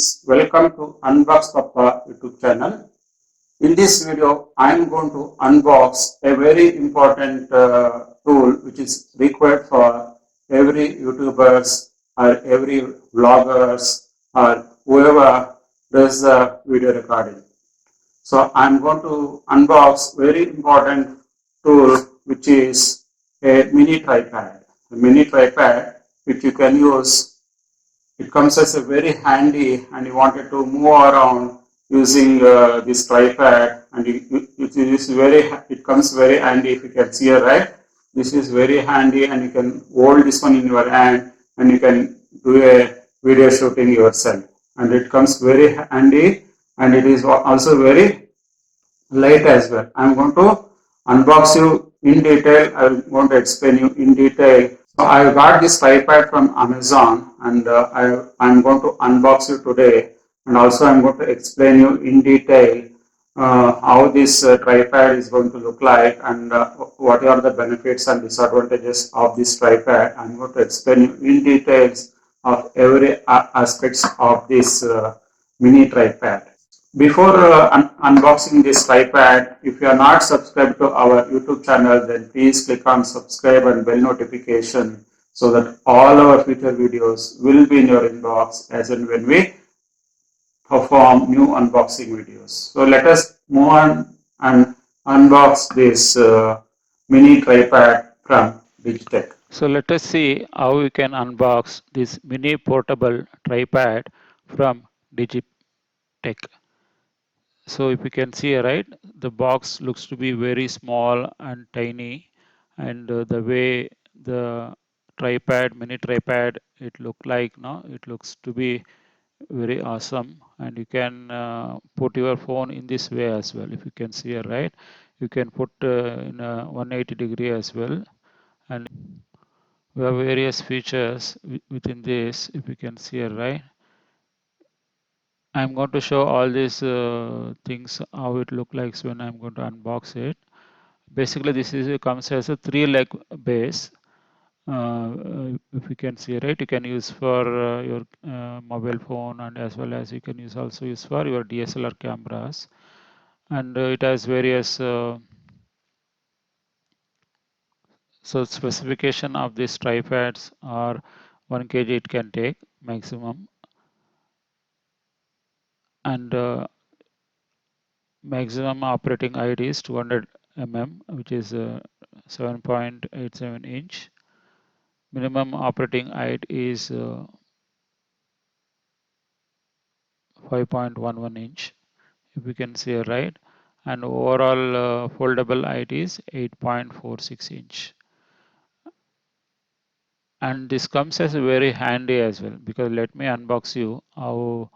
friends, welcome to Unbox Papa YouTube channel. In this video, I am going to unbox a very important tool which is required for every YouTubers or every vloggers or whoever does the video recording. So I am going to unbox very important tool which is a mini tripod. A mini tripod which you can use. It comes as a very handy and you wanted to move around using this tripod and it comes very handy if you can see here, right? This is very handy and you can hold this one in your hand and you can do a video shooting yourself. And it comes very handy and it is also very light as well. I'm going to unbox you in detail. I'm going to explain you in detail. So I got this tripod from Amazon and I'm going to unbox you today and also I'm going to explain you in detail how this tripod is going to look like and what are the benefits and disadvantages of this tripod. I'm going to explain you in details of every aspects of this mini tripod. Before unboxing this tripod, if you are not subscribed to our YouTube channel, then please click on subscribe and bell notification so that all our future videos will be in your inbox as and when we perform new unboxing videos. So let us move on and unbox this mini tripod from Digitech. So let us see how we can unbox this mini portable tripod from Digitech. So if you can see, right, the box looks to be very small and tiny, and the way the mini tripod, it look like, no, it looks to be very awesome, and you can put your phone in this way as well. If you can see, right, you can put in a 180 degree as well, and we have various features within this. If you can see, right, I'm going to show all these things how it look like when I'm going to unbox it. Basically, this is comes as a 3-leg base. If you can see, right, you can use for your mobile phone, and as well as you can also use for your DSLR cameras, and it has various so specification of these tripods are 1 kg it can take maximum, and maximum operating height is 200 mm, which is 7.87 inch. Minimum operating height is 5.11 inch, if you can see, right, and overall foldable height is 8.46 inch. And this comes as very handy as well, because let me unbox you how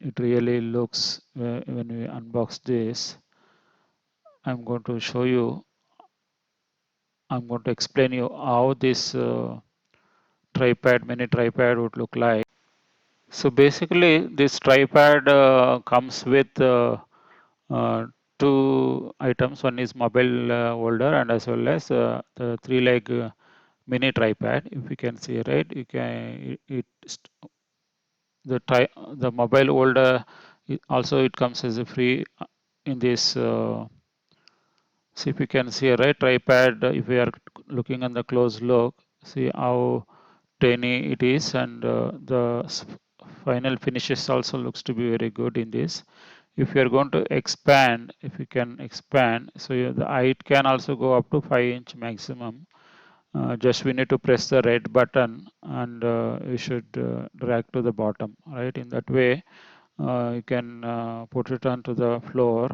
it really looks when we unbox this. I'm going to show you, I'm going to explain you how this mini tripod would look like. So basically this tripod comes with two items. One is mobile holder, and as well as the 3-leg mini tripod. If you can see, right, you can the mobile holder also it comes as a free in this. See if you can see, right, tripod. If we are looking on the close look, see how tiny it is, and the final finishes also looks to be very good in this. If you are going to expand, if you can expand, so the height can also go up to 5-inch maximum. Just we need to press the red button, and you should drag to the bottom, right? In that way, you can put it onto the floor.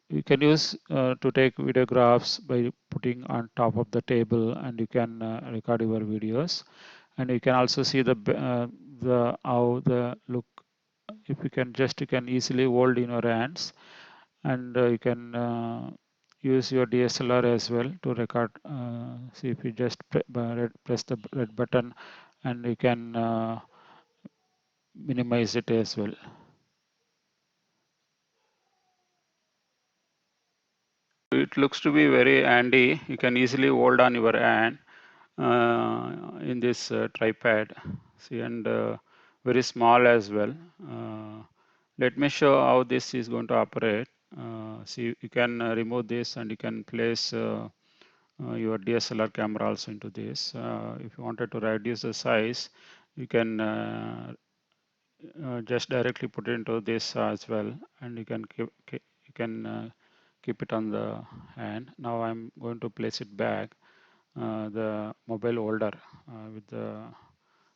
You can use to take videographs by putting on top of the table, and you can record your videos. And you can also see the how the look. If you can easily hold in your hands, and you can use your DSLR as well to record. See if you just press the red button, and you can minimize it as well. It looks to be very handy. You can easily hold on your hand in this tripod. See, and very small as well. Let me show how this is going to operate. See, you can remove this and you can place your DSLR camera also into this. If you wanted to reduce the size, you can just directly put it into this as well, and you can keep it on the hand. Now I'm going to place it back, the mobile holder with the.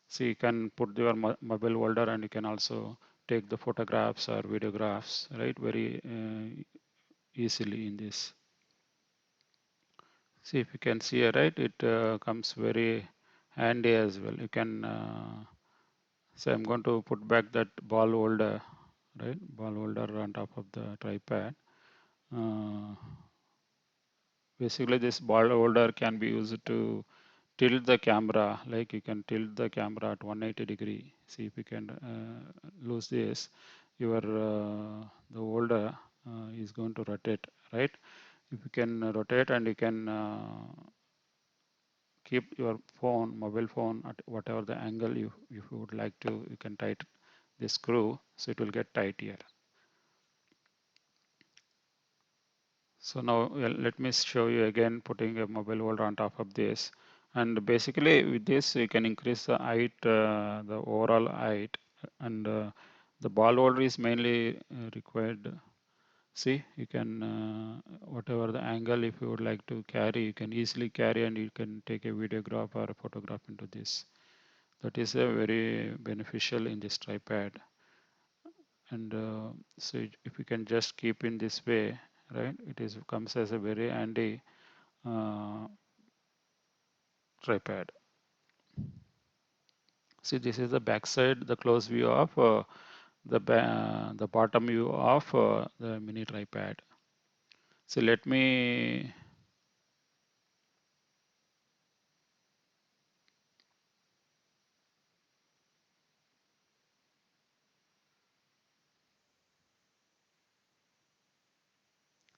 See, you can put your mobile holder and you can also take the photographs or videographs, right, very easily in this. See, if you can see here, right, it comes very handy as well. You can so I'm going to put back that ball holder, right, ball holder on top of the tripod. Basically, this ball holder can be used to tilt the camera, like you can tilt the camera at 180-degree. See if you can lose this, your the holder is going to rotate, right? If you can rotate and you can keep your phone, mobile phone at whatever the angle you if you would like to, you can tighten the screw so it will get tight here. So now let me show you again putting a mobile holder on top of this, and basically with this you can increase the height, the overall height, and the ball holder is mainly required. See, you can whatever the angle if you would like to carry, you can easily carry and you can take a videograph or a photograph into this. That is a very beneficial in this tripod. And so if you can just keep in this way, right, it is comes as a very handy tripod. See, this is the back side, the close view of the bottom view of the mini tripod. So let me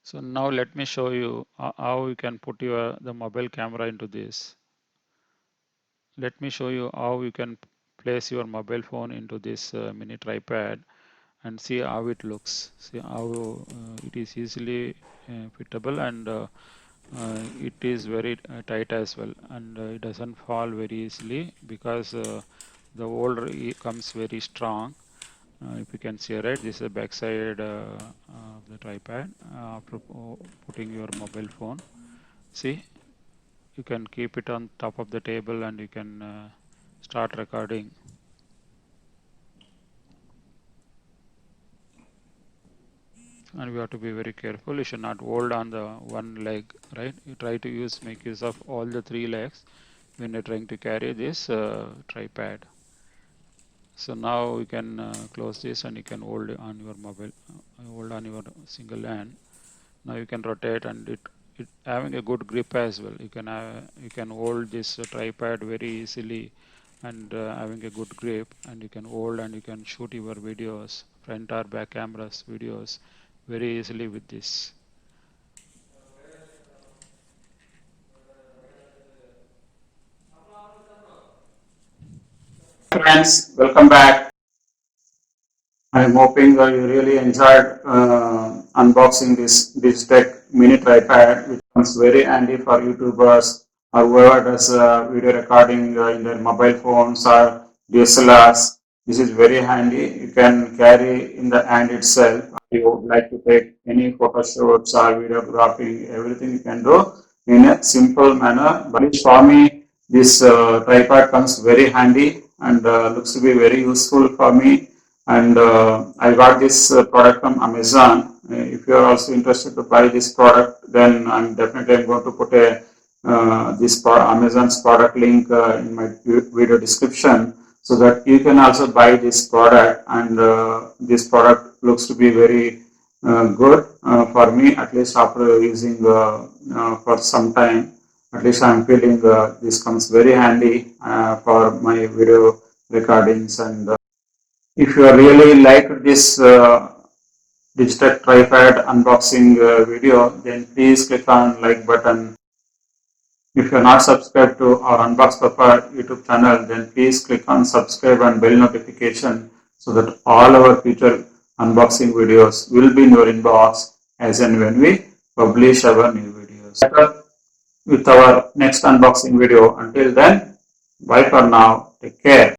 so now let me show you how you can put your the mobile camera into this. Let me show you how you can place your mobile phone into this mini tripod and see how it looks. See how it is easily fittable, and it is very tight as well, and it doesn't fall very easily because the holder comes very strong. If you can see, right, this is the back side of the tripod after putting your mobile phone. See, you can keep it on top of the table and you can start recording. And we have to be very careful. You should not hold on the one leg, right? You try to make use of all the three legs when you're trying to carry this tripod. So now you can close this and you can hold on your mobile, hold on your single hand. Now you can rotate, and it having a good grip as well. You can hold this tripod very easily and having a good grip, and you can hold and you can shoot your videos, front or back cameras videos very easily with this. Friends, welcome back. I'm hoping you really enjoyed unboxing this Digitech mini tripod, which comes very handy for YouTubers or whoever does video recording in their mobile phones or DSLRs. This is very handy. You can carry in the hand itself. If you would like to take any photo shoots or videographing, everything you can do in a simple manner. But for me, this tripod comes very handy and looks to be very useful for me, and I got this product from Amazon. If you are also interested to buy this product, then I'm definitely going to put a Amazon's product link in my video description, so that you can also buy this product. And this product looks to be very good for me, at least after using for some time. At least I'm feeling this comes very handy for my video recordings. And if you really like this Digitech tripod unboxing video, then please click on like button. If you're not subscribed to our Unbox Papa YouTube channel, then please click on subscribe and bell notification so that all our future unboxing videos will be in your inbox as and when we publish our new videos. With our next unboxing video. Until then, bye for now. Take care.